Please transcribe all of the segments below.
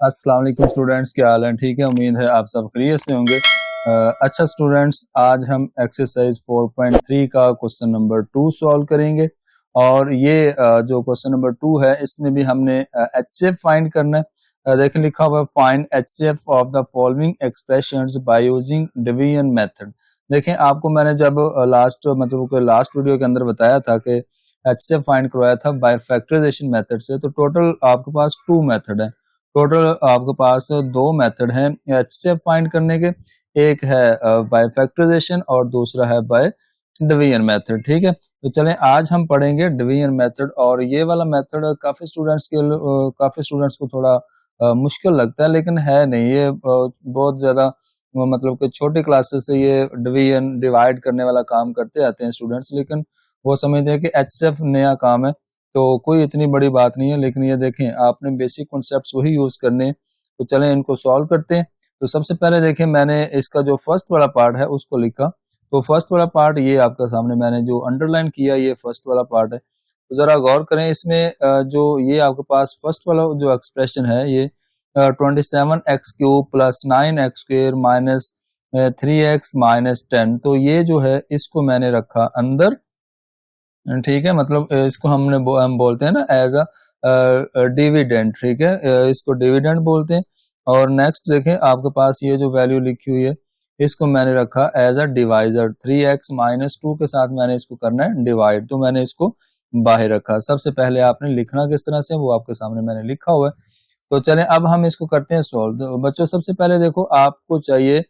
अस्सलाम वालेकुम स्टूडेंट्स, क्या हाल है? ठीक है, उम्मीद है आप सब खैरियत से होंगे। अच्छा स्टूडेंट्स, आज हम एक्सरसाइज 4.3 का क्वेश्चन नंबर 2 सॉल्व करेंगे। और ये जो क्वेश्चन नंबर 2 है, इसमें भी हमने एचसीएफ फाइंड करना है। देखिए लिखा हुआ है find HCF of the following expressions by using division method. देखें, आपको मैंने जब लास्ट वीडियो के अंदर बताया था कि एचसीएफ फाइंड करवाया था बाय फैक्टराइजेशन मेथड से, तो टोटल आपके पास 2 मेथड है। टोटल आपके पास 2 मेथड हैं एचसीएफ फाइंड करने के। एक है बाय फैक्टराइजेशन और दूसरा है बाय डिवीजन मेथड। ठीक है, तो चलें आज हम पढ़ेंगे डिवीजन मेथड। और ये वाला मेथड काफी स्टूडेंट्स को थोड़ा मुश्किल लगता है, लेकिन है नहीं, ये बहुत ज्यादा मतलब कि छोटी क्लासेस से ये डिवीजन डिवाइड करने वाला काम करते आते हैं स्टूडेंट्स, लेकिन वो समझते हैं कि एचसीएफ नया काम है तो कोई इतनी बड़ी बात नहीं है। लेकिन ये देखें, आपने बेसिक कॉन्सेप्ट्स वही यूज करने हैं। तो चलें इनको सॉल्व करते हैं। तो सबसे पहले देखें, मैंने इसका जो फर्स्ट वाला पार्ट है उसको लिखा। तो फर्स्ट वाला पार्ट ये आपका सामने मैंने जो अंडरलाइन किया, ये फर्स्ट वाला पार्ट है। तो जरा गौर करें, इसमें जो ये आपके पास फर्स्ट वाला जो एक्सप्रेशन है, ये 27x³ plus 9x² minus 3x minus 10, तो ये जो है इसको मैंने रखा अंदर। ठीक है, मतलब इसको हम बोलते हैं ना एज अ डिविडेंड। ठीक है, इसको डिविडेंड बोलते हैं। और नेक्स्ट देखें, आपके पास ये जो वैल्यू लिखी हुई है, इसको मैंने रखा as a divisor. 3x minus 2 के साथ मैंने इसको करना है डिवाइड, तो मैंने इसको बाहर रखा। सबसे पहले आपने लिखना किस तरह से, वो आपके सामने मैंने लिखा हुआ है। तो चलें अब हम इसको करते हैं सॉल्व। तो बच्चों सबसे पहले देखो, आपको चाहिए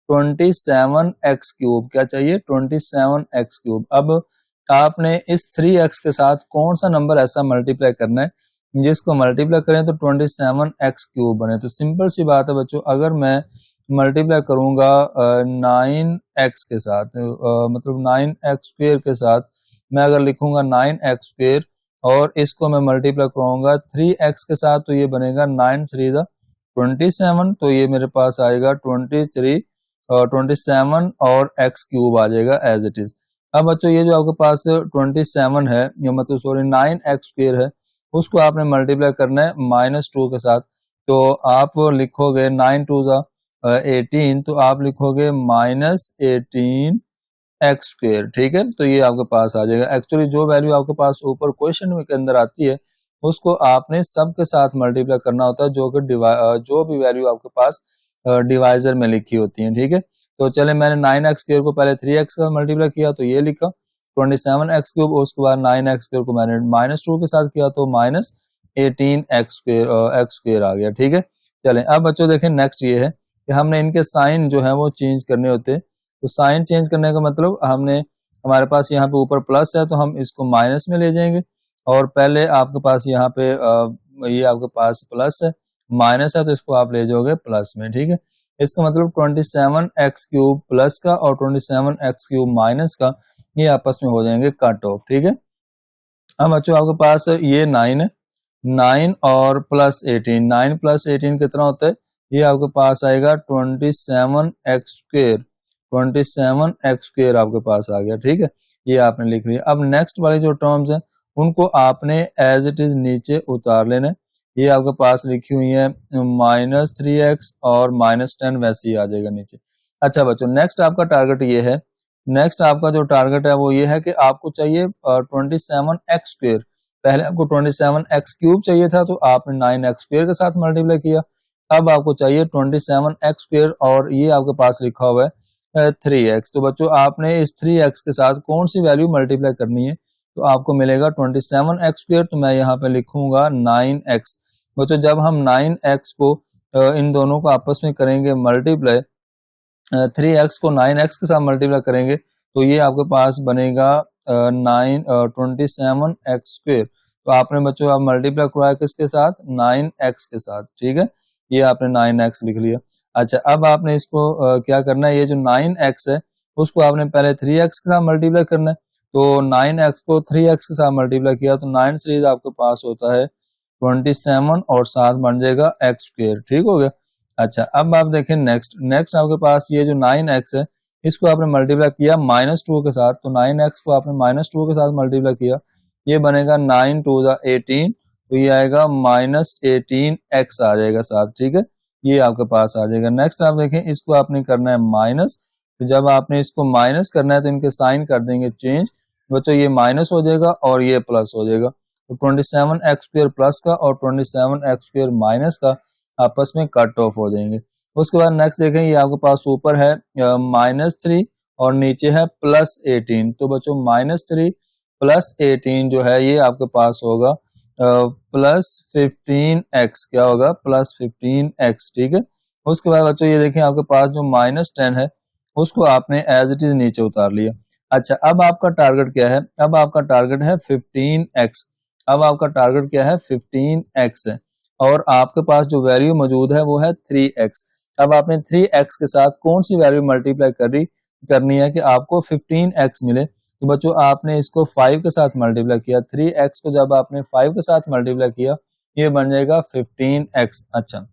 27x³। क्या चाहिए? 27x³। अब आपने इस 3x के साथ कौन सा नंबर ऐसा मल्टीप्लाई करना है जिसको मल्टीप्लाई करें तो 27x³ बने। तो सिंपल सी बात है बच्चों, अगर मैं मल्टीप्लाई करूंगा 9x के साथ, मतलब 9x² के साथ, मैं अगर लिखूंगा 9x² और इसको मैं मल्टीप्लाई करूंगा 3x के साथ, तो ये बनेगा 9 3 27, तो ये मेरे पास आएगा 23 और 27 और x³ आ जाएगा एज इट इज। अब बच्चों ये जो आपके पास 27 है, या मतलब सॉरी 9x² है, उसको आपने मल्टीप्लाई करना है -2 के साथ। तो आप लिखोगे 9 2 18, तो आप लिखोगे -18x²। ठीक है, तो ये आपके पास आ जाएगा। एक्चुअली जो वैल्यू आपके पास ऊपर क्वेश्चन के अंदर आती है, उसको आपने सब के साथ मल्टीप्लाई करना होता है, जो भी वैल्यू आपके पास डिवाइजर में लिखी होती है। ठीक है, तो चले मैंने 9x² को पहले 3x का मल्टीप्लाई किया तो ये लिखा 27x³, उसके बाद 9x² को मैंने -2 के साथ किया तो -18x² आ गया। ठीक है, चलें अब बच्चों देखें, नेक्स्ट ये है कि हमने इनके साइन जो है वो चेंज करने होते हैं। तो साइन चेंज करने का मतलब, हमारे पास यहाँ पे ऊपर प्लस है तो हम इसको माइनस में ले जाएंगे, और पहले आपके पास यहाँ पे ये आपके पास प्लस है, माइनस है तो इसको आप ले जाओगे प्लस में। ठीक है, इसका मतलब 27x³ प्लस का और 27x³ माइनस का ये आपस में हो जाएंगे कट ऑफ। ठीक है, अब बच्चों आपके पास ये 9 है, 9 और प्लस 18, 9 प्लस 18 कितना होता है? ये आपके पास आएगा 27x² 27x² आपके पास आ गया। ठीक है, ये आपने लिख लिया। अब नेक्स्ट वाली जो टर्म्स हैं उनको आपने एज इट इज नीचे उतार लेना है। ये आपके पास लिखी हुई है -3x और -10, वैसे ही आ जाएगा नीचे। अच्छा बच्चों, नेक्स्ट आपका टारगेट ये है, नेक्स्ट आपका जो टारगेट है वो ये है कि आपको चाहिए 27x²। पहले आपको 27x³ चाहिए था, तो आपने 9x² के साथ मल्टीप्लाई किया। अब आपको चाहिए 27x² और ये आपके पास लिखा हुआ है 3x। तो बच्चों आपने इस 3x के साथ कौन सी वैल्यू मल्टीप्लाई करनी है, तो आपको मिलेगा 27x²। तो मैं यहाँ पे लिखूंगा 9x। बच्चों जब हम 9x को इन दोनों को आपस में करेंगे मल्टीप्लाई, 3x को 9x के साथ मल्टीप्लाई करेंगे, तो ये आपके पास बनेगा 27x²। तो आपने बच्चों आप मल्टीप्लाई करवाया किसके साथ? 9x के साथ। ठीक है, ये आपने 9x लिख लिया। अच्छा, अब आपने इसको क्या करना है, ये जो 9x है उसको आपने पहले 3x के साथ मल्टीप्लाई करना है। तो 9x को 3x के साथ मल्टीप्लाई किया तो 9 सीरीज आपके पास होता है 27 और साथ बन जाएगा x²। ठीक हो गया। अच्छा, अब आप देखें नेक्स्ट आपके पास ये जो 9x है, इसको आपने मल्टीप्लाई किया -2 के साथ। तो 9x को आपने -2 के साथ मल्टीप्लाई किया, ये बनेगा 9 2 18, तो ये आएगा -18x आ जाएगा साथ, ठीक है, ये आपके पास आ जाएगा। नेक्स्ट आप देखें, इसको आपने करना है माइनस, तो जब आपने इसको माइनस करना है तो इनके साइन कर देंगे चेंज, बच्चों ये माइनस हो जाएगा और ये प्लस हो जाएगा। तो 27x² प्लस का और 27x² माइनस का आपस में कट ऑफ हो जाएंगे। उसके बाद नेक्स्ट देखें, ये आपके पास ऊपर है -3 और नीचे है +18, तो बच्चों -3 +18 जो है ये आपके पास होगा +15x, क्या होगा +15x, ठीक है। उसके बाद बच्चों ये देखें, आपके पास जो -10 है उसको आपने एज इट इज नीचे उतार लिया। अच्छा, अब आपका टारगेट क्या है? अब आपका टारगेट है 15x। अब आपका टारगेट क्या है? 15x है और आपके पास जो वैल्यू मौजूद है वो है 3x। अब आपने 3x के साथ कौन सी वैल्यू मल्टीप्लाई करनी है कि आपको 15x मिले? तो बच्चों आपने इसको 5 के साथ मल्टीप्लाई किया, 3x को जब आपने 5 के साथ मल्टीप्लाई किया ये बन जाएगा 15x। अच्छा,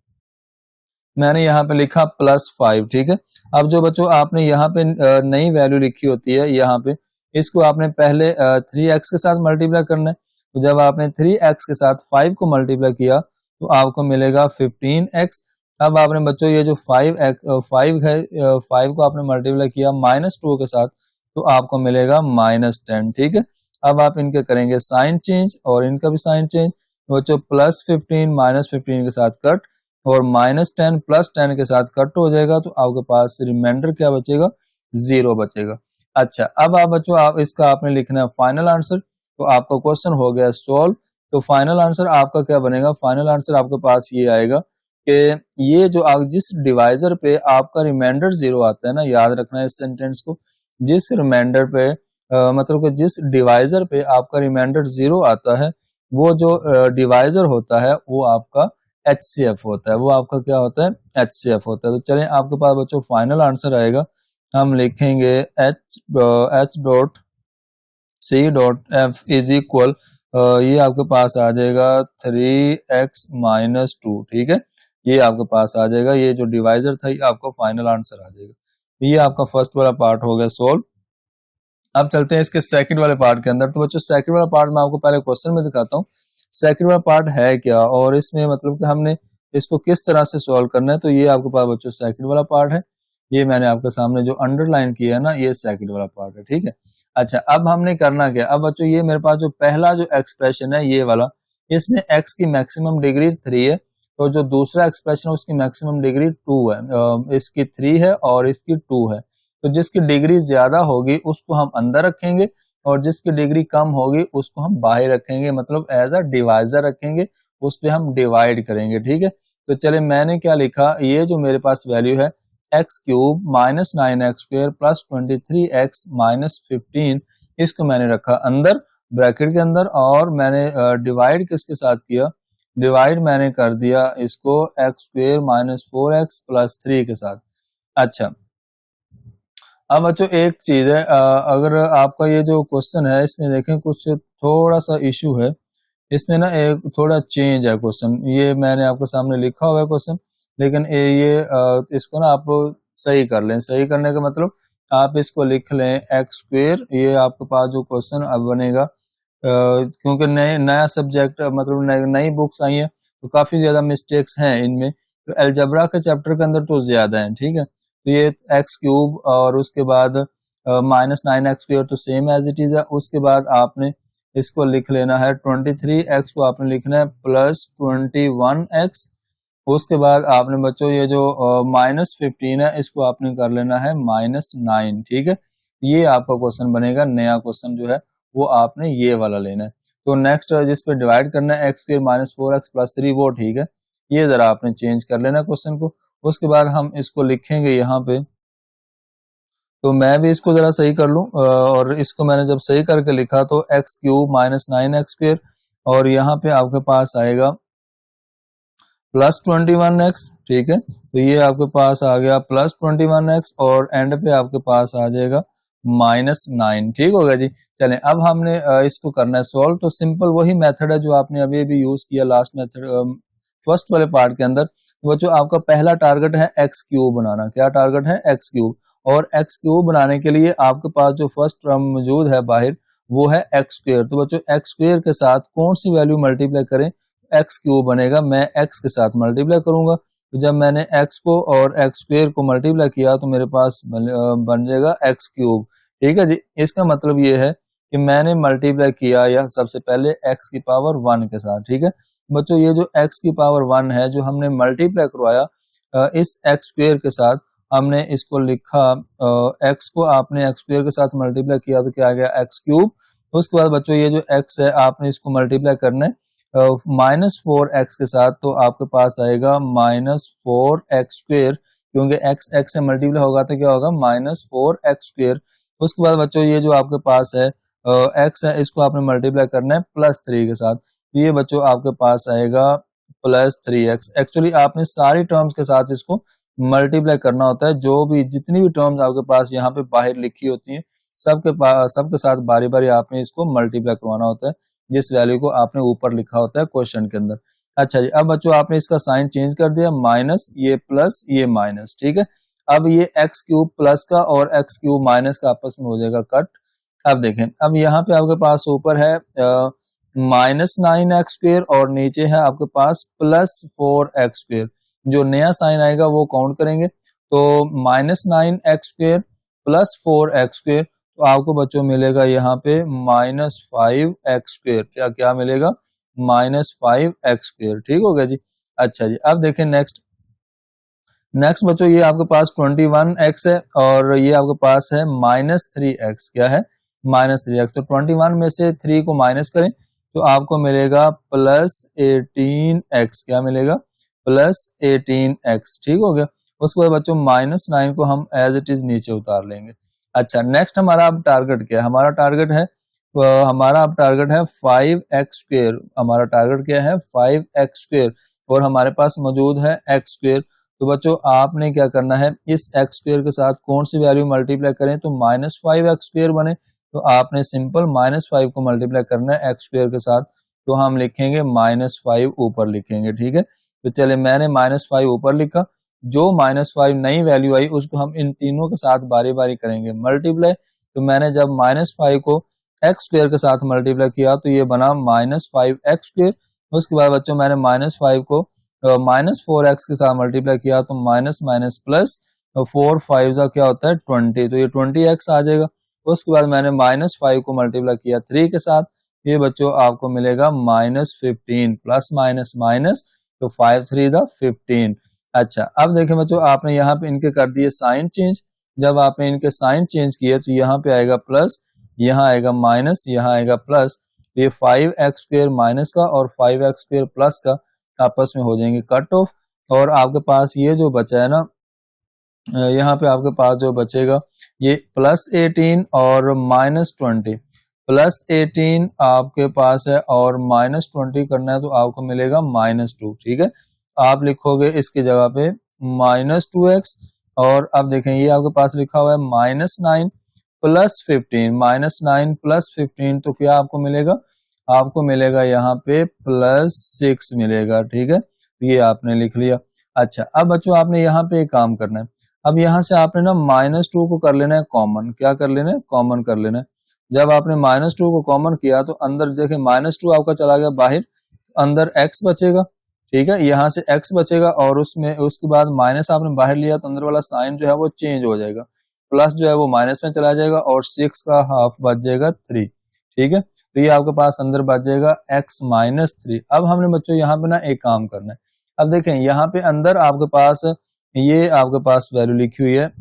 मैंने यहाँ पे लिखा +5, ठीक है। अब जो बच्चों आपने यहाँ पे नई वैल्यू लिखी होती है, यहाँ पे इसको आपने पहले 3x के साथ मल्टीप्लाई करना है। तो जब आपने 3x के साथ 5 को मल्टीप्लाई किया तो आपको मिलेगा 15x। अब आपने बच्चों ये जो 5 है 5 को आपने मल्टीप्लाई किया -2 के साथ तो आपको मिलेगा -10, ठीक है। अब आप इनके करेंगे साइन चेंज और इनका भी साइन चेंज, बच्चों +15 -15 के साथ कट और -10 +10 के साथ कट हो जाएगा, तो आपके पास रिमाइंडर क्या बचेगा? 0 बचेगा। अच्छा, अब आप बच्चों आप इसका आपने लिखना है फाइनल आंसर, तो आपका क्वेश्चन हो गया सॉल्व। तो फाइनल आंसर आपका क्या बनेगा? फाइनल आंसर आपके पास ये आएगा कि ये जो जिस डिवाइजर पे आपका रिमाइंडर 0 आता है ना, याद रखना है इस सेंटेंस को, जिस रिमाइंडर पे मतलब कि जिस डिवाइजर पे आपका रिमाइंडर 0 आता है वो जो डिवाइजर होता है वो आपका HCF होता है, वो आपका क्या होता है? HCF होता है। तो चलें, आपके पास बच्चों फाइनल आंसर आएगा, हम लिखेंगे H.C.F इज इक्वल, ये आपके पास आ जाएगा 3x-2, ठीक है, ये आपके पास आ जाएगा। ये जो डिवाइजर था ये आपका फाइनल आंसर आ जाएगा। ये आपका फर्स्ट वाला पार्ट हो गया सोल्व। अब चलते हैं इसके सेकंड वाले पार्ट के अंदर। तो बच्चों सेकंड वाला पार्ट मैं आपको पहले क्वेश्चन में दिखाता हूँ सेकंड वाला पार्ट है क्या और इसमें मतलब कि हमने इसको किस तरह से सॉल्व करना है। तो ये आपके पास बच्चों सेकंड वाला पार्ट है, ये मैंने आपके सामने जो अंडरलाइन किया है ना, ये सेकंड वाला पार्ट है, ठीक है। अच्छा, अब हमने करना क्या? अब बच्चों ये मेरे पास जो पहला जो एक्सप्रेशन है ये वाला, इसमें x की मैक्सिमम डिग्री 3 है, तो जो दूसरा एक्सप्रेशन है उसकी मैक्सिमम डिग्री 2 है, इसकी 3 है और इसकी 2 है। तो जिसकी डिग्री ज्यादा होगी उसको हम अंदर रखेंगे और जिसकी डिग्री कम होगी उसको हम बाहर रखेंगे, मतलब एज अ डिवाइजर रखेंगे, उस पर हम डिवाइड करेंगे, ठीक है। तो चले, मैंने क्या लिखा, ये जो मेरे पास वैल्यू है x³ -9x² + 23x -15, इसको मैंने रखा अंदर ब्रैकेट के अंदर और मैंने डिवाइड किसके साथ किया? डिवाइड मैंने कर दिया इसको x² -4x + 3 के साथ। अच्छा, अब बच्चों एक चीज है, अगर आपका ये जो क्वेश्चन है इसमें देखें कुछ थोड़ा सा इशू है, इसमें ना एक थोड़ा चेंज है क्वेश्चन, ये मैंने आपके सामने लिखा हुआ है क्वेश्चन, लेकिन इसको ना आप सही कर लें। सही करने का मतलब आप इसको लिख लें x², ये आपके पास जो क्वेश्चन अब बनेगा, क्योंकि नया सब्जेक्ट मतलब नई बुक्स आई हैं तो काफी ज्यादा मिस्टेक्स हैं इनमें, तो अलजेब्रा के चैप्टर के अंदर तो ज्यादा है, ठीक है। तो ये x³ और उसके बाद -9x² तो सेम एज इट इज है। उसके बाद आपने इसको लिख लेना है 23x को आपने लिखना है +21x। उसके बाद आपने बच्चों ये जो -15 है इसको आपने कर लेना है -9, ठीक है। ये आपका क्वेश्चन बनेगा, नया क्वेश्चन जो है वो आपने ये वाला लेना है। तो नेक्स्ट जिस पे डिवाइड करना है x² -4x + 3, वो ठीक है, ये जरा आपने चेंज कर लेना क्वेश्चन को। उसके बाद हम इसको लिखेंगे यहाँ पे, तो मैं भी इसको जरा सही कर लूं, और इसको मैंने जब सही करके लिखा तो x³ -9x² और यहाँ पे आपके पास आएगा +21x, ठीक है। तो ये आपके पास आ गया +21x और एंड पे आपके पास आ जाएगा -9, ठीक होगा जी। चलें, अब हमने इसको करना है सॉल्व। तो सिंपल वही मेथड है जो आपने अभी अभी यूज किया लास्ट मेथड फर्स्ट वाले पार्ट के अंदर। वो जो आपका पहला टारगेट है x³ बनाना, क्या टारगेट है? x³ और x³ बनाने के लिए आपके पास जो फर्स्ट टर्म मौजूद है बाहर वो है x²। तो बच्चों x² के साथ कौन सी वैल्यू मल्टीप्लाई करें? एक्स क्यूब बनेगा, मैं एक्स के साथ मल्टीप्लाई करूंगा, तो जब मैंने एक्स को और एक्स स्क्वेयर को मल्टीप्लाई किया तो मेरे पास बन जाएगा एक्स क्यूब। ठीक है जी, इसका मतलब ये है कि मैंने मल्टीप्लाई किया या सबसे पहले एक्स की पावर 1 के साथ। ठीक है बच्चों, ये जो एक्स की पावर 1 है जो हमने मल्टीप्लाई करवाया इस एक्स स्क्वेयर के साथ, हमने इसको लिखा एक्स को आपने एक्स स्क्वेयर के साथ मल्टीप्लाई किया तो क्या आ गया एक्स क्यूब। उसके बाद बच्चों ये जो एक्स है आपने इसको मल्टीप्लाई करना है -4x के साथ, तो आपके पास आएगा -4x स्क्वेयर, क्योंकि x x से मल्टीप्लाई होगा तो क्या होगा -4x स्क्वेयर। उसके बाद बच्चों ये जो आपके पास है x है इसको आपने मल्टीप्लाई करना है +3 के साथ, तो ये बच्चों आपके पास आएगा +3x। एक्चुअली आपने सारी टर्म्स के साथ इसको मल्टीप्लाई करना होता है, जो भी जितनी भी टर्म्स आपके पास यहाँ पे बाहर लिखी होती हैं सबके साथ बारी बारी आपने इसको मल्टीप्लाई करवाना होता है, जिस वैल्यू को आपने ऊपर लिखा होता है क्वेश्चन के अंदर। अच्छा जी, अब बच्चों आपने इसका साइन चेंज कर दिया, माइनस ये प्लस ये माइनस। ठीक है, अब ये एक्स क्यूब प्लस का और एक्स क्यूब माइनस का आपस में हो जाएगा कट। अब देखें, अब यहाँ पे आपके पास ऊपर है -9x स्क्वेयर और नीचे है आपके पास +4x स्क्वेयर। जो नया साइन आएगा वो काउंट करेंगे, तो -9x स्क्वेयर +4x स्क्वेयर, तो आपको बच्चों मिलेगा यहाँ पे -5x स्क्वेयर। क्या क्या मिलेगा -5x स्क्वेयर। ठीक हो गया जी। अच्छा जी, अब देखें नेक्स्ट बच्चों ये आपके पास 21x है और ये आपके पास है -3x। क्या है -3x, तो 21 में से 3 को माइनस करें तो आपको मिलेगा +18x। क्या मिलेगा +18x। ठीक हो गया। उसके बाद बच्चों -9 को हम एज इट इज नीचे उतार लेंगे। अच्छा, नेक्स्ट हमारा अब टारगेट क्या है, हमारा टारगेट है 5x स्क्वेयर। हमारा टारगेट क्या है 5x स्क्वेयर और हमारे पास मौजूद है x स्क्वेयर। तो बच्चों आपने क्या करना है, इस x स्क्वेयर के साथ कौन सी वैल्यू मल्टीप्लाई करें तो -5x स्क्वेयर बने, तो आपने सिंपल -5 को मल्टीप्लाई करना है x स्क्वेयर के साथ, तो हम लिखेंगे -5 ऊपर लिखेंगे। ठीक है, तो चले मैंने -5 ऊपर लिखा, जो -5 नई वैल्यू आई उसको हम इन तीनों के साथ बारी बारी करेंगे मल्टीप्लाई। तो मैंने जब -5 को x स्क्वेयर के साथ मल्टीप्लाई किया तो ये बना -5x स्क्वेयर। उसके बाद बच्चों मैंने -5 को -4x के साथ मल्टीप्लाई किया तो माइनस माइनस प्लस 4 5 का क्या होता है 20, तो ये 20x आ जाएगा। उसके बाद मैंने -5 को मल्टीप्लाई किया 3 के साथ, ये बच्चों आपको मिलेगा -15 प्लस माइनस माइनस, तो 5 3 15। अच्छा, अब देखें बच्चों आपने यहाँ पे इनके कर दिए साइन चेंज। जब आपने इनके साइन चेंज किए तो यहाँ पे आएगा प्लस, यहाँ आएगा माइनस, यहाँ आएगा प्लस। ये 5x स्क्वेयर माइनस का और 5x स्क्वेयर प्लस का आपस में हो जाएंगे कट ऑफ, और आपके पास ये जो बचा है ना, यहाँ पे आपके पास जो बचेगा ये +18 और -20। +18 आपके पास है और -20 करना है तो आपको मिलेगा -2। ठीक है, आप लिखोगे इसकी जगह पे -2x, और अब देखें ये आपके पास लिखा हुआ है -9 + 15, -9 + 15, तो क्या आपको मिलेगा, आपको मिलेगा यहाँ पे +6 मिलेगा। ठीक है, ये आपने लिख लिया। अच्छा, अब बच्चों आपने यहाँ पे एक काम करना है, अब यहाँ से आपने ना -2 को कर लेना है कॉमन। क्या कर लेना है, कॉमन कर लेना है। जब आपने -2 को कॉमन किया तो अंदर देखें -2 आपका चला गया बाहर, अंदर x बचेगा। ठीक है, यहाँ से x बचेगा और उसमें उसके बाद माइनस आपने बाहर लिया तो अंदर वाला साइन जो है वो चेंज हो जाएगा, प्लस जो है वो माइनस में चला जाएगा और 6 का हाफ बच जाएगा 3। ठीक है, तो ये आपके पास अंदर बच जाएगा x - 3। अब हमने बच्चों यहाँ पे ना एक काम करना है। अब देखें यहाँ पे अंदर आपके पास ये आपके पास वैल्यू लिखी हुई है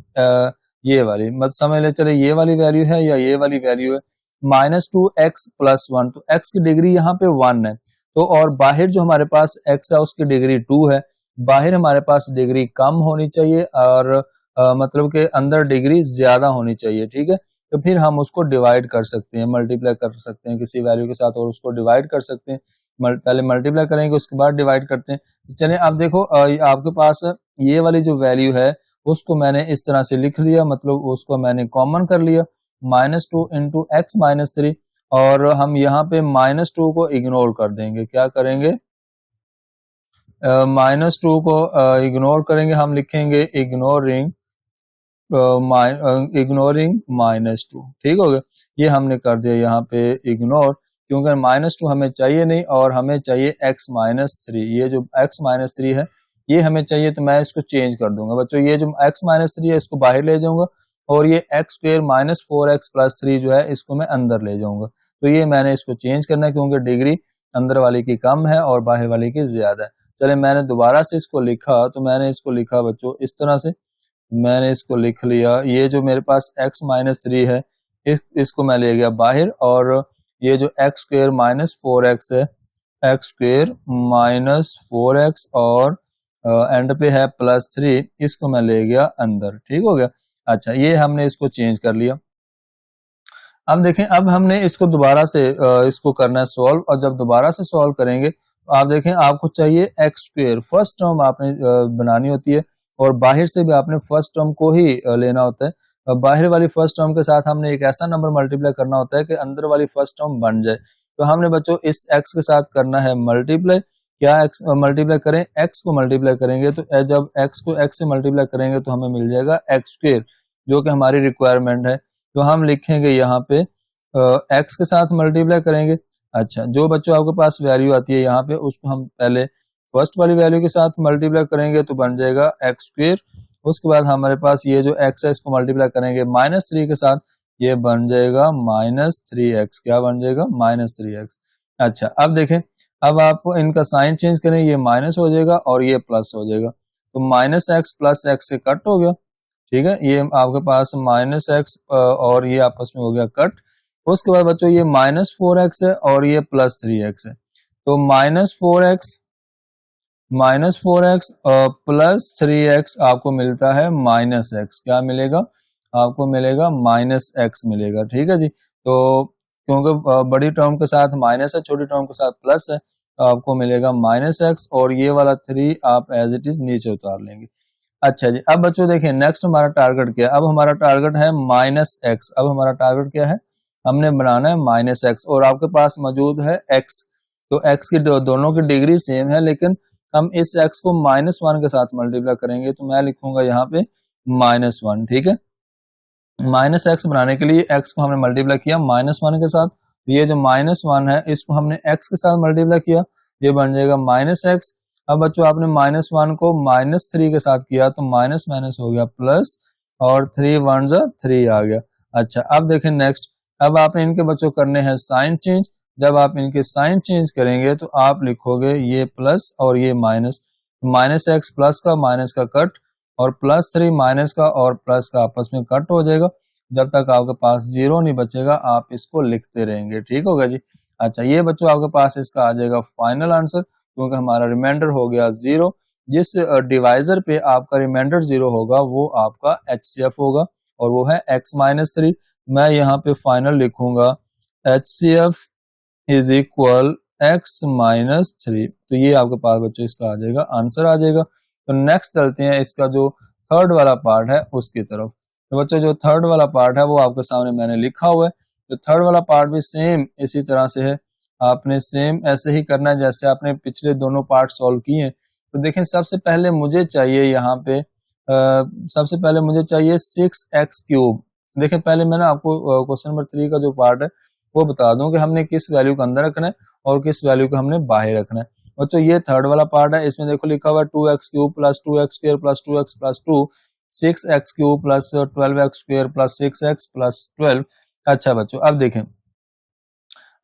ये वाली, मत समझ ले चले ये वाली वैल्यू है या ये वाली वैल्यू है, -2x + 1, तो x की डिग्री यहाँ पे 1 है, तो और बाहर जो हमारे पास x है उसकी डिग्री 2 है, बाहर हमारे पास डिग्री कम होनी चाहिए और मतलब के अंदर डिग्री ज्यादा होनी चाहिए। ठीक है, तो फिर हम उसको डिवाइड कर सकते हैं, मल्टीप्लाई कर सकते हैं किसी वैल्यू के साथ और उसको डिवाइड कर सकते हैं। पहले मल्टीप्लाई करेंगे उसके बाद डिवाइड करते हैं। तो चलिए अब देखो आपके पास ये वाली जो वैल्यू है उसको मैंने इस तरह से लिख लिया, मतलब उसको मैंने कॉमन कर लिया, -2 × x - 3, और हम यहाँ पे -2 को इग्नोर कर देंगे। क्या करेंगे, -2 को इग्नोर करेंगे, हम लिखेंगे इग्नोरिंग -2। ठीक हो गया, ये हमने कर दिया यहाँ पे इग्नोर। क्योंकि -2 हमें चाहिए नहीं और हमें चाहिए x-3। ये जो x-3 है ये हमें चाहिए, तो मैं इसको चेंज कर दूंगा बच्चों। ये जो x-3 है इसको बाहर ले जाऊंगा और ये x² - 4x + 3 जो है इसको मैं अंदर ले जाऊंगा। तो ये मैंने इसको चेंज करना है क्योंकि डिग्री अंदर वाले की कम है और बाहर वाले की ज्यादा है। चले मैंने दोबारा से इसको लिखा, तो मैंने इसको लिखा बच्चों इस तरह से, मैंने इसको लिख लिया। ये जो मेरे पास x-3 है इसको मैं ले गया बाहर, और ये जो x² - 4x है, x² - 4x और एंड पे है +3, इसको मैं ले गया अंदर। ठीक हो गया। अच्छा, ये हमने इसको चेंज कर लिया। अब देखें, अब हमने इसको दोबारा से इसको करना है सॉल्व, और जब दोबारा से सॉल्व करेंगे तो आप देखें आपको चाहिए x², फर्स्ट टर्म आपने बनानी होती है, और बाहर से भी आपने फर्स्ट टर्म को ही लेना होता है। बाहर वाली फर्स्ट टर्म के साथ हमने एक ऐसा नंबर मल्टीप्लाई करना होता है कि अंदर वाली फर्स्ट टर्म बन जाए। तो हमने बच्चों इस x के साथ करना है मल्टीप्लाई। क्या x मल्टीप्लाई करें? x को मल्टीप्लाई करेंगे, तो जब x को x से मल्टीप्लाई करेंगे तो हमें मिल जाएगा x², जो कि हमारी रिक्वायरमेंट है। तो हम लिखेंगे यहाँ पे x के साथ मल्टीप्लाई करेंगे। अच्छा, जो बच्चों आपके पास वैल्यू आती है यहाँ पे उसको हम पहले फर्स्ट वाली वैल्यू के साथ मल्टीप्लाई करेंगे तो बन जाएगा x²। उसके बाद हमारे पास ये जो x है इसको मल्टीप्लाई करेंगे -3 के साथ, ये बन जाएगा -3x। क्या बन जाएगा? -3x। अच्छा, अब देखें, अब आप इनका साइन चेंज करें, ये माइनस हो जाएगा और ये प्लस हो जाएगा, तो -x + x से कट हो गया। ठीक है, ये आपके पास -x और ये आपस में हो गया कट। उसके बाद बच्चों ये -4x है और ये +3x है, तो -4x +3x आपको मिलता है -x। क्या मिलेगा? आपको मिलेगा -x मिलेगा। ठीक है जी। तो क्योंकि बड़ी टर्म के साथ माइनस है, छोटी टर्म के साथ प्लस है, तो आपको मिलेगा -x, और ये वाला 3 आप एज इट इज नीचे उतार लेंगे। अच्छा जी, अब बच्चों देखें नेक्स्ट हमारा टारगेट क्या है। अब हमारा टारगेट है -x। अब हमारा टारगेट क्या है? हमने बनाना है -x, और आपके पास मौजूद है x। तो x की दोनों की डिग्री सेम है, लेकिन हम इस x को -1 के साथ मल्टीप्लाई करेंगे, तो मैं लिखूंगा यहाँ पे -1। ठीक है, -x बनाने के लिए x को हमने मल्टीप्लाई किया -1 के साथ, तो ये जो -1 है इसको हमने x के साथ मल्टीप्लाई किया, ये बन जाएगा -x। अब बच्चों आपने -1 को -3 के साथ किया, तो माइनस माइनस हो गया प्लस, और 3 1 जा 3 आ गया। अच्छा, अब देखें नेक्स्ट, अब आपने इनके बच्चों करने हैं साइन चेंज। जब आप इनके साइन चेंज करेंगे तो आप लिखोगे ये प्लस और ये माइनस, -x प्लस का माइनस का कट, और +3 माइनस का और प्लस का आपस में कट हो जाएगा। जब तक आपके पास 0 नहीं बचेगा आप इसको लिखते रहेंगे। ठीक होगा जी। अच्छा, ये बच्चों आपके पास इसका आ जाएगा फाइनल आंसर, क्योंकि हमारा रिमाइंडर हो गया 0। जिस डिवाइजर पे आपका रिमाइंडर 0 होगा वो आपका HCF होगा, और वो है x-3। मैं यहाँ पे फाइनल लिखूंगा HCF इज इक्वल x-3। तो ये आपके पास बच्चों इसका आ जाएगा, आंसर आ जाएगा। तो नेक्स्ट चलते हैं इसका जो थर्ड वाला पार्ट है उसकी तरफ। तो बच्चों जो थर्ड वाला पार्ट है वो आपके सामने मैंने लिखा हुआ है। तो थर्ड वाला पार्ट भी सेम इसी तरह से है, आपने सेम ऐसे ही करना है जैसे आपने पिछले दोनों पार्ट सॉल्व किए हैं। तो देखें, सबसे पहले मुझे चाहिए यहाँ पे सबसे पहले मुझे चाहिए 6x³। देखें, पहले मैंने आपको क्वेश्चन नंबर 3 का जो पार्ट है वो बता दूं कि हमने किस वैल्यू को अंदर रखना है और किस वैल्यू को हमने बाहर रखना है। बच्चों ये थर्ड वाला पार्ट है, इसमें देखो लिखा हुआ है 2x³ + 2x² + 2x + 2, 6x³ + 12x² + 6x + 12। अच्छा बच्चों, अब देखें,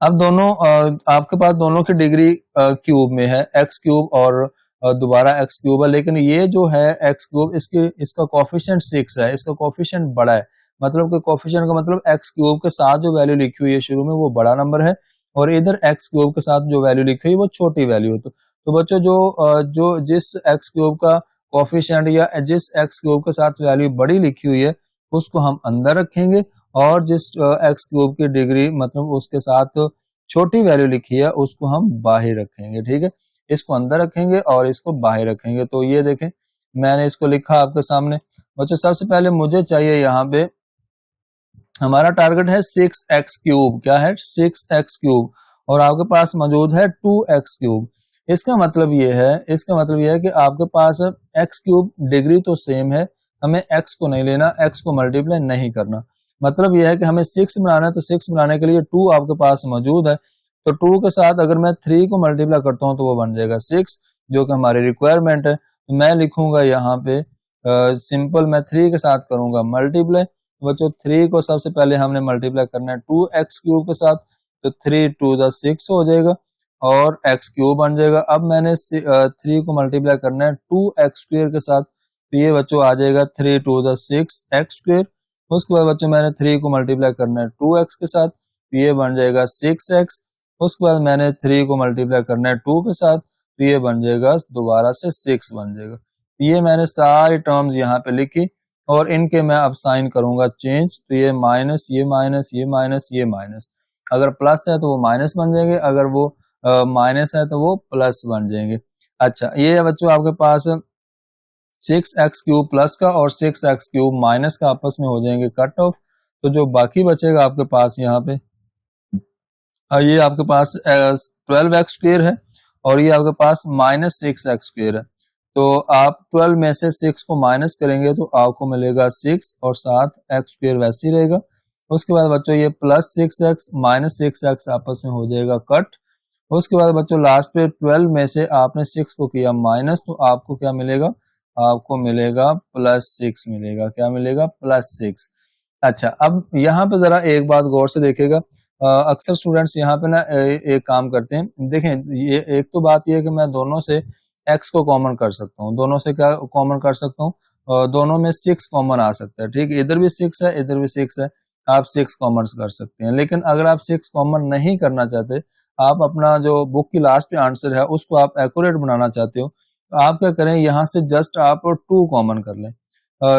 अब दोनों आपके पास दोनों की डिग्री क्यूब में है, x³ और दोबारा x³ है, लेकिन ये जो है x³ इसका कोफिशिएंट 6 है, इसका कोफिशिएंट बड़ा है। मतलब कि कोफिशिएंट का मतलब x³ के साथ जो वैल्यू लिखी हुई है शुरू में वो बड़ा नंबर है, और इधर x³ के साथ जो वैल्यू लिखी हुई है वो छोटी वैल्यू है। तो बच्चों जो जिस x³ का कोफिशिएंट या जिस x³ के साथ वैल्यू बड़ी लिखी हुई है उसको हम अंदर रखेंगे, और जिस x³ की डिग्री मतलब उसके साथ छोटी वैल्यू लिखी है उसको हम बाहर रखेंगे। ठीक है, इसको अंदर रखेंगे और इसको बाहर रखेंगे। तो ये देखें, मैंने इसको लिखा आपके सामने। बच्चों सबसे पहले मुझे चाहिए, यहाँ पे हमारा टारगेट है 6x³। क्या है? 6x³, और आपके पास मौजूद है 2x³। इसका मतलब ये है कि आपके पास x³ डिग्री तो सेम है, हमें x को नहीं लेना, x को मल्टीप्लाई नहीं करना। मतलब यह है कि हमें 6 बनाना है, तो 6 बनाने के लिए 2 आपके पास मौजूद है, तो 2 के साथ अगर मैं 3 को मल्टीप्लाई करता हूँ तो वो बन जाएगा 6, जो कि हमारी रिक्वायरमेंट है। तो मैं लिखूंगा यहाँ पे सिंपल मैं 3 के साथ करूंगा मल्टीप्लाई। तो बच्चों 3 को सबसे पहले हमने मल्टीप्लाई करना है 2x³ के साथ, तो 3 2 द 6 हो जाएगा और x³ बन जाएगा। अब मैंने 3 को मल्टीप्लाई करना है 2x² के साथ, तो ये बच्चों आ जाएगा 3 2 द 6 x²। उसके बाद बच्चों मैंने 3 को मल्टीप्लाई करना है 2x के साथ, तो ये बन जाएगा 6x। उसके बाद मैंने 3 को मल्टीप्लाई करना है 2 के साथ, तो ये बन जाएगा दोबारा से 6 बन जाएगा। ये मैंने सारी टर्म्स यहाँ पे लिखी और इनके मैं अब साइन करूंगा चेंज, तो ये माइनस, ये माइनस, ये माइनस, ये माइनस। अगर प्लस है तो वो माइनस बन जाएंगे, अगर वो माइनस है तो वो प्लस बन जाएंगे। अच्छा, ये है बच्चों आपके पास 6x³ प्लस का और 6x³ माइनस का आपस में हो जाएंगे कट ऑफ। तो जो बाकी बचेगा आपके पास यहाँ पे ये आपके पास 12x² है और ये आपके पास माइनस 6x² है। तो आप 12 में से 6 को माइनस करेंगे तो आपको मिलेगा 6 और साथ x² वैसे ही रहेगा। उसके बाद बच्चों ये प्लस 6x माइनस 6x आपस में हो जाएगा कट। उसके बाद बच्चों लास्ट पे 12 में से आपने 6 को किया माइनस, तो आपको क्या मिलेगा, आपको मिलेगा प्लस 6 मिलेगा। क्या मिलेगा, प्लस 6। अच्छा, अब यहाँ पे जरा एक बात गौर से देखेगा, अक्सर स्टूडेंट्स यहाँ पे ना एक काम करते हैं। देखें, ये एक तो बात ये है कि मैं दोनों से x को कॉमन कर सकता हूँ, दोनों से क्या कॉमन कर सकता हूँ, दोनों में 6 कॉमन आ सकता है। ठीक, इधर भी 6 है, इधर भी 6 है, आप 6 कॉमन कर सकते हैं। लेकिन अगर आप 6 कॉमन नहीं करना चाहते, आप अपना जो बुक की लास्ट पे आंसर है उसको आप एक्यूरेट बनाना चाहते हो, तो आप क्या करें, यहाँ से जस्ट आप 2 कॉमन कर लें।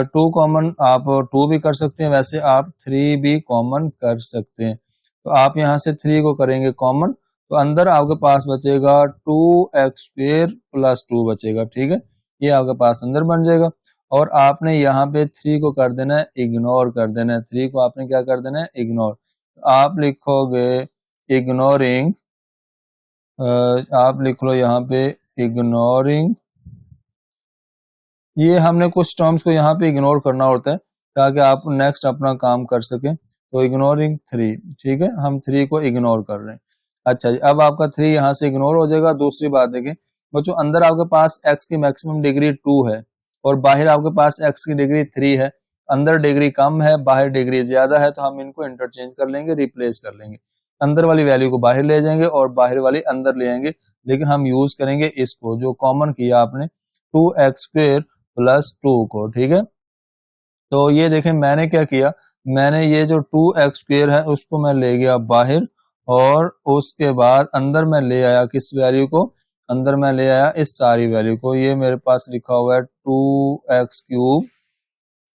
2 कॉमन आप 2 भी कर सकते हैं, वैसे आप 3 भी कॉमन कर सकते हैं। तो आप यहाँ से 3 को करेंगे कॉमन, तो अंदर आपके पास बचेगा 2x² प्लस 2 बचेगा। ठीक है, ये आपके पास अंदर बन जाएगा और आपने यहाँ पे 3 को कर देना है इग्नोर कर देना है। 3 को आपने क्या कर देना है, इग्नोर। तो आप लिखोगे इग्नोरिंग, आप लिख लो यहाँ पे इग्नोरिंग। ये हमने कुछ टर्म्स को यहाँ पे इग्नोर करना होता है ताकि आप नेक्स्ट अपना काम कर सकें। तो इग्नोरिंग 3, ठीक है, हम 3 को इग्नोर कर रहे हैं। अच्छा जी, अब आपका 3 यहाँ से इग्नोर हो जाएगा। दूसरी बात देखें बच्चों, अंदर आपके पास x की मैक्सिमम डिग्री 2 है और बाहर आपके पास x की डिग्री 3 है। अंदर डिग्री कम है, बाहर डिग्री ज्यादा है, तो हम इनको इंटरचेंज कर लेंगे, रिप्लेस कर लेंगे। अंदर वाली वैल्यू को बाहर ले जाएंगे और बाहर वाली अंदर ले आएंगे, लेकिन हम यूज करेंगे इसको जो कॉमन किया आपने 2x² प्लस 2 को। ठीक है, तो ये देखें मैंने क्या किया, मैंने ये जो 2x² है उसको मैं ले गया बाहर और उसके बाद अंदर मैं ले आया किस वैल्यू को, अंदर मैं ले आया इस सारी वैल्यू को। ये मेरे पास लिखा हुआ है 2x³,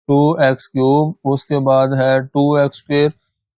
2x³, उसके बाद है 2x²,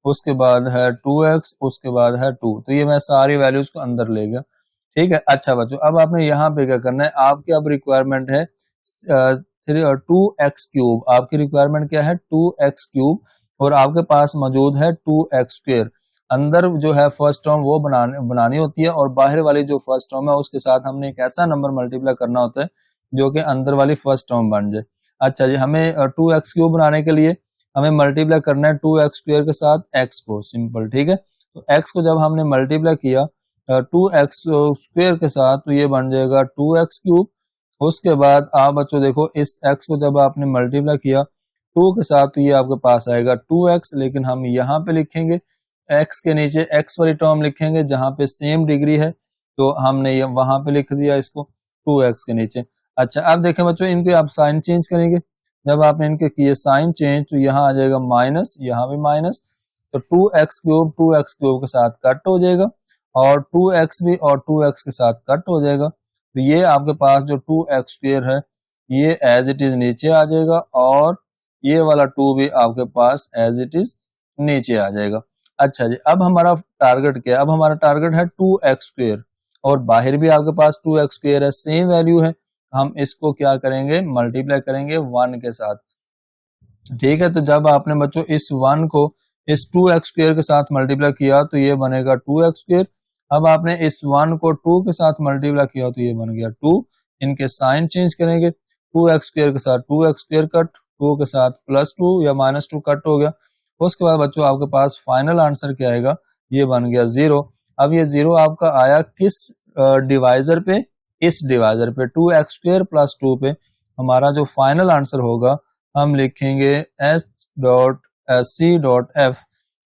उसके बाद है 2x, उसके बाद है 2। तो ये मैं सारी वैल्यूज को अंदर ले गया। ठीक है, अच्छा बच्चों, अब आपने यहाँ पे क्या करना है, आपकी अब रिक्वायरमेंट है 2x³। आपकी रिक्वायरमेंट क्या है, 2x³ और आपके पास मौजूद है 2x²। अंदर जो है फर्स्ट टर्म वो बनानी होती है और बाहर वाली जो फर्स्ट टर्म है उसके साथ हमने एक ऐसा नंबर मल्टीप्लाई करना होता है जो कि अंदर वाली फर्स्ट टर्म बन जाए। अच्छा जी, हमें 2x³ बनाने के लिए हमें मल्टीप्लाई करना है 2x² के साथ x को, सिंपल। ठीक है, तो x को जब हमने मल्टीप्लाई किया 2x² के साथ, तो ये बन जाएगा 2x³। उसके बाद आप बच्चों देखो, इस x को जब आपने मल्टीप्लाई किया 2 के साथ, तो ये आपके पास आएगा 2x, लेकिन हम यहाँ पे लिखेंगे x के नीचे x वाली टर्म लिखेंगे जहां पे सेम डिग्री है, तो हमने ये वहां पे लिख दिया इसको 2x के नीचे। अच्छा, अब देखें बच्चों, इनके आप साइन चेंज करेंगे। जब आपने इनके किए साइन चेंज, तो यहाँ आ जाएगा माइनस, यहाँ भी माइनस, तो 2x³ के साथ कट हो जाएगा और 2x भी और 2x के साथ कट हो जाएगा। तो ये आपके पास जो 2x² है ये एज इट इज नीचे आ जाएगा और ये वाला 2 भी आपके पास एज इट इज नीचे आ जाएगा। अच्छा जी, अब हमारा टारगेट क्या है, अब हमारा टारगेट है 2x² और बाहर भी आपके पास 2x² है, सेम वैल्यू है। हम इसको क्या करेंगे, मल्टीप्लाई करेंगे 1 के साथ। ठीक है, तो जब आपने बच्चों इस 1 को इस 2x² के साथ मल्टीप्लाई किया तो ये बनेगा 2x²। अब आपने इस 1 को 2 के साथ मल्टीप्लाई किया तो ये बन गया 2। इनके साइन चेंज करेंगे, 2x² के साथ 2x² कट, 2 के साथ प्लस 2 या माइनस 2 कट हो गया। उसके बाद बच्चों आपके पास फाइनल आंसर क्या आएगा, ये बन गया 0। अब ये 0 आपका आया किस डिवाइजर पे, इस डिवाइजर पे 2x² + 2 पे। हमारा जो फाइनल आंसर होगा हम लिखेंगे h.c.f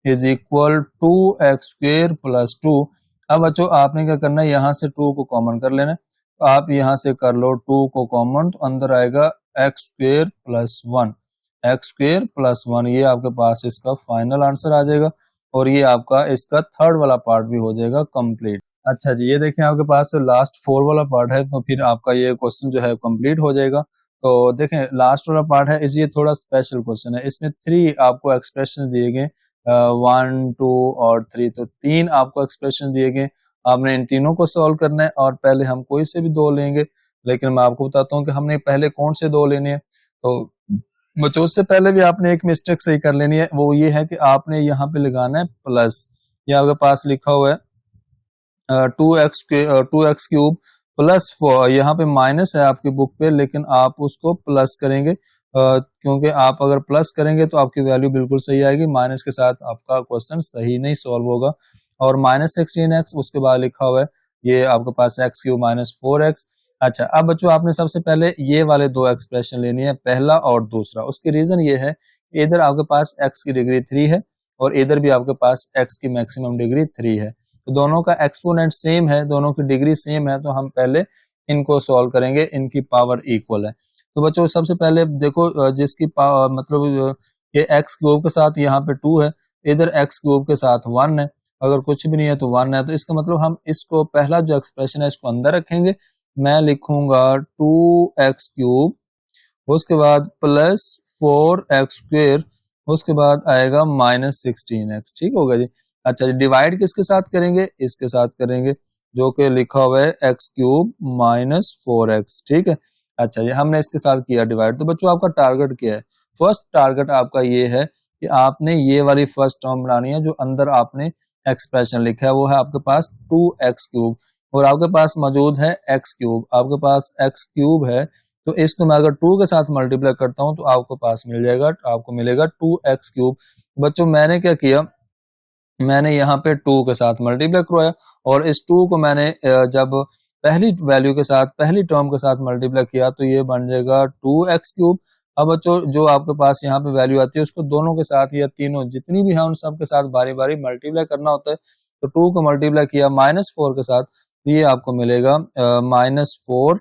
इज इक्वल 2x² + 2। अब बच्चों आपने क्या करना है, यहाँ से 2 को कॉमन कर लेना है। तो आप यहाँ से कर लो 2 को कॉमन, तो अंदर आएगा x² + 1, x² + 1। ये आपके पास इसका फाइनल आंसर आ जाएगा और ये आपका इसका थर्ड वाला पार्ट भी हो जाएगा कंप्लीट। अच्छा जी, ये देखें आपके पास लास्ट 4 वाला पार्ट है, तो फिर आपका ये क्वेश्चन जो है कंप्लीट हो जाएगा। तो देखें लास्ट वाला पार्ट है, ये थोड़ा स्पेशल क्वेश्चन है। इसमें 3 आपको एक्सप्रेशन दिए गए, 1, 2 और 3। तो 3 आपको एक्सप्रेशन दिए गए, आपने इन तीनों को सॉल्व करना है। और पहले हम कोई से भी 2 लेंगे, लेकिन मैं आपको बताता हूँ कि हमने पहले कौन से 2 लेने हैं। तो बच्चों उससे पहले भी आपने एक मिस्टेक सही कर लेनी है, वो ये है कि आपने यहाँ पे लगाना है प्लस। ये आपके पास लिखा हुआ है 2x³ + 4। यहाँ पे माइनस है आपकी बुक पे, लेकिन आप उसको प्लस करेंगे, क्योंकि आप अगर प्लस करेंगे तो आपकी वैल्यू बिल्कुल सही आएगी। माइनस के साथ आपका क्वेश्चन सही नहीं सॉल्व होगा। और -16x उसके बाद लिखा हुआ है, ये आपके पास x³ - 4x। अच्छा, अब बच्चों आपने सबसे पहले ये वाले 2 एक्सप्रेशन लेनी है, पहला और दूसरा। उसकी रीजन ये है, इधर आपके पास x की डिग्री 3 है और इधर भी आपके पास x की मैक्सिमम डिग्री 3 है। तो दोनों का एक्सपोनेंट सेम है, दोनों की डिग्री सेम है, तो हम पहले इनको सॉल्व करेंगे, इनकी पावर इक्वल है। तो बच्चों सबसे पहले देखो, जिसकी पावर मतलब ये x³ के साथ यहाँ पे 2 है, इधर x³ के साथ 1 है। अगर कुछ भी नहीं है तो 1 है, तो इसका मतलब हम इसको पहला जो एक्सप्रेशन है इसको अंदर रखेंगे। मैं लिखूंगा 2x³, उसके बाद +4x², उसके बाद आएगा -16x। ठीक होगा जी। अच्छा जी, डिवाइड किसके साथ करेंगे, इसके साथ करेंगे, जो कि लिखा हुआ है x³ - 4x। ठीक है। अच्छा जी, हमने इसके साथ किया डिवाइड। तो बच्चों आपका टारगेट क्या है? फर्स्ट टारगेट आपका ये है कि आपने ये वाली फर्स्ट टर्म बनानी है, जो अंदर आपने एक्सप्रेशन लिखा है वो है आपके पास 2x³ और आपके पास मौजूद है x³। आपके पास x³ है, तो इसको मैं अगर 2 के साथ मल्टीप्लाई करता हूं तो आपको पास मिल जाएगा, आपको मिलेगा 2x³। बच्चों मैंने क्या किया, मैंने यहाँ पे 2 के साथ मल्टीप्लाई करवाया और इस 2 को मैंने जब पहली वैल्यू के साथ, पहली टर्म के साथ मल्टीप्लाई किया तो ये बन जाएगा 2x³। अब बच्चों जो आपके पास यहाँ पे वैल्यू आती है उसको दोनों के साथ या तीनों जितनी भी है उन सब के साथ बारी बारी मल्टीप्लाई करना होता है। तो 2 को मल्टीप्लाई किया -4 के साथ, ये आपको मिलेगा -4।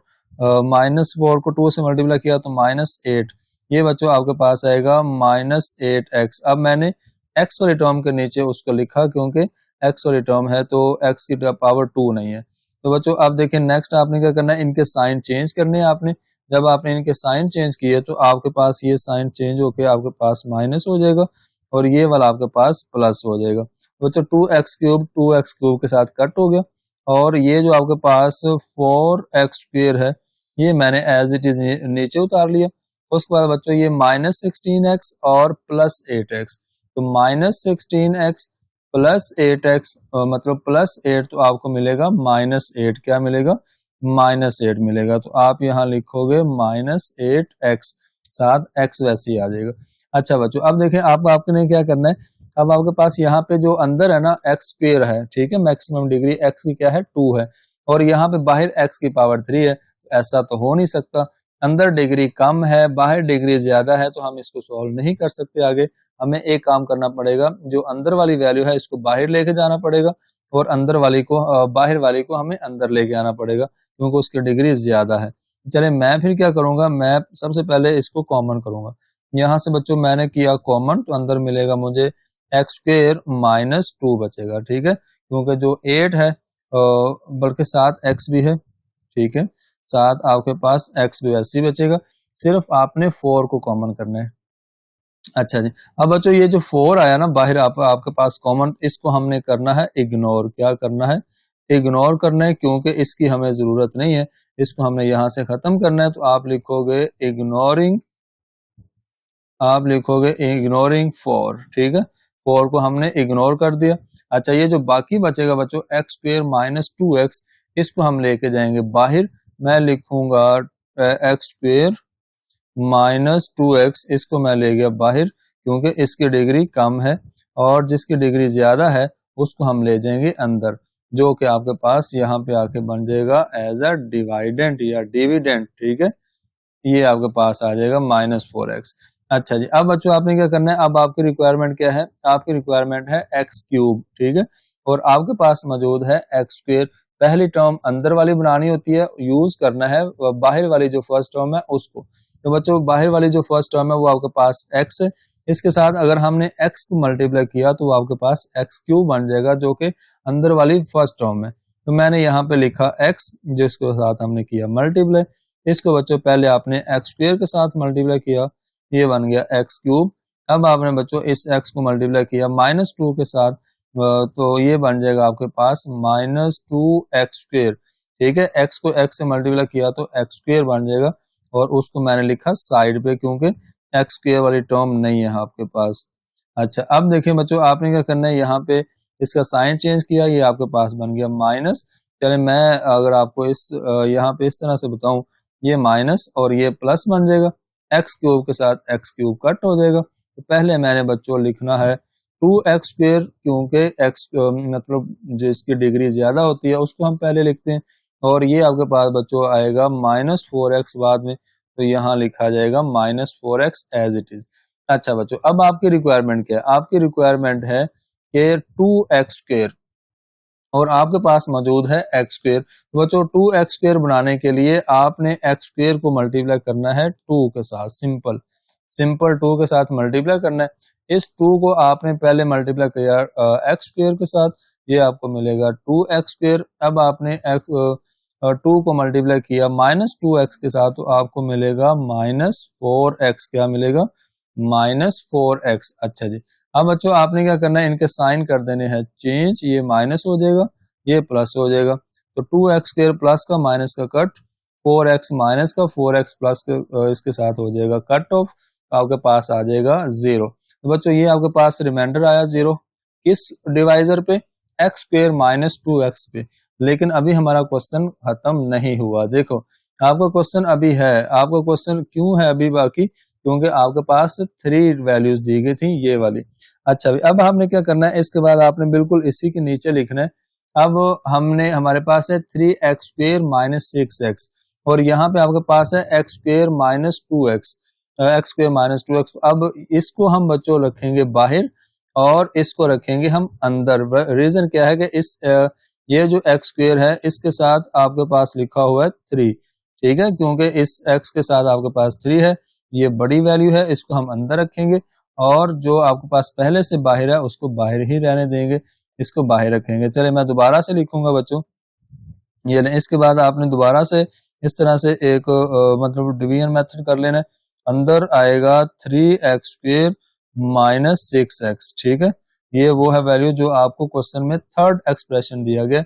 -4 को 2 से मल्टीप्लाई किया तो -8। ये बच्चों आपके पास आएगा -8x। अब मैंने x वाली टर्म के नीचे उसको लिखा, क्योंकि x वाली टर्म है तो x की पावर 2 नहीं है। तो बच्चों अब देखिए नेक्स्ट आपने क्या करना है, इनके साइन चेंज करने हैं आपने। जब आपने इनके साइन चेंज किए तो आपके पास ये साइन चेंज होके आपके पास माइनस हो जाएगा और ये वाला आपके पास प्लस हो जाएगा। बच्चों 2x³ के साथ कट हो गया और ये जो आपके पास 4x² है ये मैंने एज इट इज नीचे उतार लिया। उसके बाद बच्चों ये -16x और +8x, तो -16x +8x मतलब +8, तो आपको मिलेगा -8। क्या मिलेगा? -8 मिलेगा। तो आप यहाँ लिखोगे -8x, साथ x वैसे ही आ जाएगा। अच्छा बच्चों अब देखें आपने क्या करना है, अब आपके पास यहाँ पे जो अंदर है ना x² है, ठीक है, मैक्सिमम डिग्री x की क्या है 2 है और यहाँ पे बाहर x की पावर 3 है। ऐसा तो हो नहीं सकता, अंदर डिग्री कम है बाहर डिग्री ज्यादा है, तो हम इसको सॉल्व नहीं कर सकते। आगे हमें एक काम करना पड़ेगा, जो अंदर वाली वैल्यू है इसको बाहर लेके जाना पड़ेगा और अंदर वाली को बाहर वाली को हमें अंदर लेके आना पड़ेगा, क्योंकि उसकी डिग्री ज्यादा है। चले मैं फिर क्या करूंगा, मैं सबसे पहले इसको कॉमन करूंगा। यहाँ से बच्चों मैंने किया कॉमन, तो अंदर मिलेगा मुझे x² - 2 बचेगा। ठीक है, क्योंकि जो 8 है बल्कि 7 x भी है, ठीक है, 7 आपके पास x भी वैसे ही बचेगा, सिर्फ आपने 4 को कॉमन करना है। अच्छा जी, अब बच्चों ये जो 4 आया ना बाहर आपके पास कॉमन, इसको हमने करना है इग्नोर। क्या करना है? इग्नोर करना है, क्योंकि इसकी हमें जरूरत नहीं है, इसको हमने यहां से खत्म करना है। तो आप लिखोगे इग्नोरिंग, आप लिखोगे इग्नोरिंग 4। ठीक है, 4 को हमने इग्नोर कर दिया। अच्छा, ये जो बाकी बचेगा बच्चों x² - 2x, इसको हम लेके जाएंगे बाहर। मैं लिखूंगा x² - 2x, इसको मैं ले गया बाहर, क्योंकि इसकी डिग्री कम है और जिसकी डिग्री ज्यादा है उसको हम ले जाएंगे अंदर। जो कि आपके पास यहाँ पे आके बन जाएगा एज अ डिवाइडेंट या डिविडेंड, ठीक है। ये आपके पास आ जाएगा -4x। अच्छा जी, अब बच्चों आपने क्या करना है, अब आपकी रिक्वायरमेंट क्या है, आपकी रिक्वायरमेंट है x क्यूब, ठीक है। और आपके पास मौजूद है x स्क्वायर। पहली टर्म अंदर वाली बनानी होती है, यूज करना है बाहर वाली जो फर्स्ट टर्म है उसको। तो बच्चों बाहर वाली जो फर्स्ट टर्म है वो आपके पास x है, इसके साथ अगर हमने x को मल्टीप्लाई किया तो आपके पास x क्यूब बन जाएगा, जो कि अंदर वाली फर्स्ट टर्म है। तो मैंने यहाँ पे लिखा x, जिसके साथ हमने किया मल्टीप्लाई। इसको बच्चों पहले आपने एक्स स्क्वायर के साथ मल्टीप्लाई किया, ये बन गया एक्स क्यूब। अब आपने बच्चों इस एक्स को मल्टीप्लाई किया -2 के साथ, तो ये बन जाएगा आपके पास -2x स्क्वायर, ठीक है। एक्स को एक्स से मल्टीप्लाई किया तो एक्स स्क्वायर बन जाएगा, और उसको मैंने लिखा साइड पे क्योंकि एक्स स्क्वायर वाली टर्म नहीं है आपके पास। अच्छा, अब देखिए बच्चों आपने क्या करना है, यहाँ पे इसका साइन चेंज किया, ये आपके पास बन गया माइनस। चले मैं अगर आपको इस यहाँ पे इस तरह से बताऊं, ये माइनस और ये प्लस बन जाएगा, एक्स क्यूब के साथ एक्स क्यूब कट हो जाएगा। तो पहले मैंने बच्चों लिखना है 2x स्क्वायर, क्योंकि x मतलब जिसकी डिग्री ज्यादा होती है उसको हम पहले लिखते हैं, और ये आपके पास बच्चों आएगा -4x बाद में, तो यहाँ लिखा जाएगा -4x एज इट इज। अच्छा बच्चों, अब आपकी रिक्वायरमेंट क्या है, आपकी रिक्वायरमेंट है कि 2x स्क्वायर, और आपके पास मौजूद है एक्स स्क्वायर। तो बच्चों 2x स्क्वायर बनाने के लिए आपने एक्स स्क्वायर को मल्टीप्लाई करना है 2 के साथ, सिंपल 2 के साथ मल्टीप्लाई करना है। इस 2 को आपने पहले मल्टीप्लाई किया एक्स स्क्वायर के साथ, ये आपको मिलेगा 2x स्क्वायर। अब आपने 2 को मल्टीप्लाई किया -2x के साथ, तो आपको मिलेगा -4x, क्या मिलेगा -4x। अच्छा जी, अब बच्चों आपने क्या करना है, इनके साइन कर देने हैं चेंज, ये माइनस हो जाएगा, ये प्लस हो जाएगा। तो 2x स्क्वायर प्लस का माइनस का कट, 4x माइनस का 4x प्लस के इसके साथ हो जाएगा कट ऑफ, आपके पास आ जाएगा 0। तो बच्चों ये आपके पास रिमाइंडर आया 0, किस डिवाइजर पे, x स्क्वायर -2x पे। लेकिन अभी हमारा क्वेश्चन खत्म नहीं हुआ, देखो आपका क्वेश्चन अभी है, आपका क्वेश्चन क्यों है अभी बाकी, क्योंकि आपके पास 3 वैल्यूज दी गई थी ये वाली। अच्छा, अब हमने क्या करना है, इसके बाद आपने बिल्कुल इसी के नीचे लिखना है। अब हमारे पास है 3x स्क्वायर -6x, और यहाँ पे आपके पास है x square -2x, x square -2x। अब इसको हम बच्चों रखेंगे बाहर और इसको रखेंगे हम अंदर। रीजन क्या है कि ये जो x स्क्वायर है इसके साथ आपके पास लिखा हुआ है 3, ठीक है, क्योंकि इस x के साथ आपके पास 3 है, ये बड़ी वैल्यू है, इसको हम अंदर रखेंगे, और जो आपके पास पहले से बाहर है उसको बाहर ही रहने देंगे, इसको बाहर रखेंगे। चले मैं दोबारा से लिखूंगा बच्चों, ये इसके बाद आपने दोबारा से इस तरह से एक मतलब डिवीजन मेथड कर लेना है। अंदर आएगा 3x स्क्वायर -6x, ठीक है, ये वो है वैल्यू जो आपको क्वेश्चन में थर्ड एक्सप्रेशन दिया गया।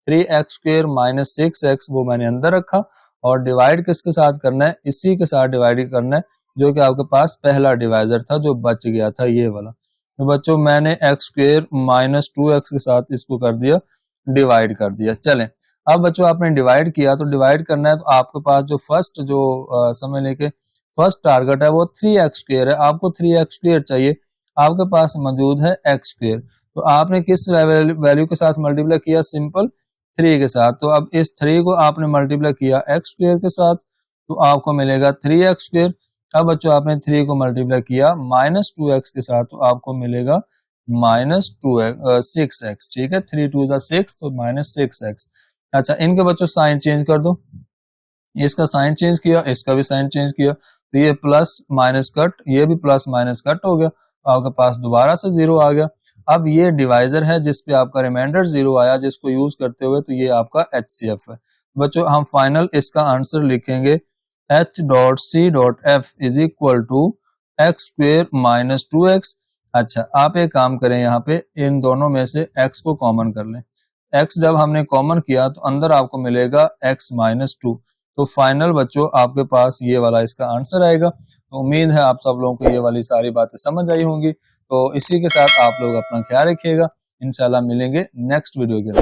3x स्क्वायर -6x वो मैंने अंदर रखा, और डिवाइड किसके साथ करना है, इसी के साथ डिवाइड करना है, जो कि आपके पास पहला डिवाइजर था जो बच गया था, ये वाला। तो बच्चों मैंने x स्क्वायर -2x के साथ इसको कर दिया, डिवाइड कर दिया। चलें, अब बच्चों आपने डिवाइड किया, तो डिवाइड करना है, तो आपके पास जो फर्स्ट जो समझ लेके फर्स्ट टारगेट है वो 3x स्क्वायर है, आपको 3x स्क्वायर चाहिए, आपके पास मौजूद है x स्क्वायर। तो आपने किस वैल्यू के साथ मल्टीप्लाई किया, सिंपल 3 के साथ। तो अब इस 3 को आपने मल्टीप्लाई किया x स्क्वायर के साथ, तो आपको मिलेगा 3x स्क्वायर। अब बच्चों आपने 3 को मल्टीप्लाई किया -2x के साथ, तो आपको मिलेगा -6x, ठीक है, 3 2 6, तो -6x। अच्छा, इनके बच्चों साइन चेंज कर दो, इसका साइन चेंज किया, इसका भी साइन चेंज किया, तो ये प्लस माइनस कट, ये भी प्लस माइनस कट हो गया, आपके पास दोबारा से 0 आ गया। अब ये डिवाइजर है जिसपे आपका रिमाइंडर 0 आया, जिसको यूज करते हुए तो ये आपका HCF है। बच्चों हम फाइनल इसका आंसर लिखेंगे H.C.F is equal to x square -2x। अच्छा, आप एक काम करें, यहाँ पे इन दोनों में से x को कॉमन कर लें, x जब हमने कॉमन किया तो अंदर आपको मिलेगा x -2। तो फाइनल बच्चों आपके पास ये वाला इसका आंसर आएगा। तो उम्मीद है आप सब लोगों को ये वाली सारी बातें समझ आई होंगी। तो इसी के साथ आप लोग अपना ख्याल रखिएगा, इंशाल्लाह मिलेंगे नेक्स्ट वीडियो के अंदर।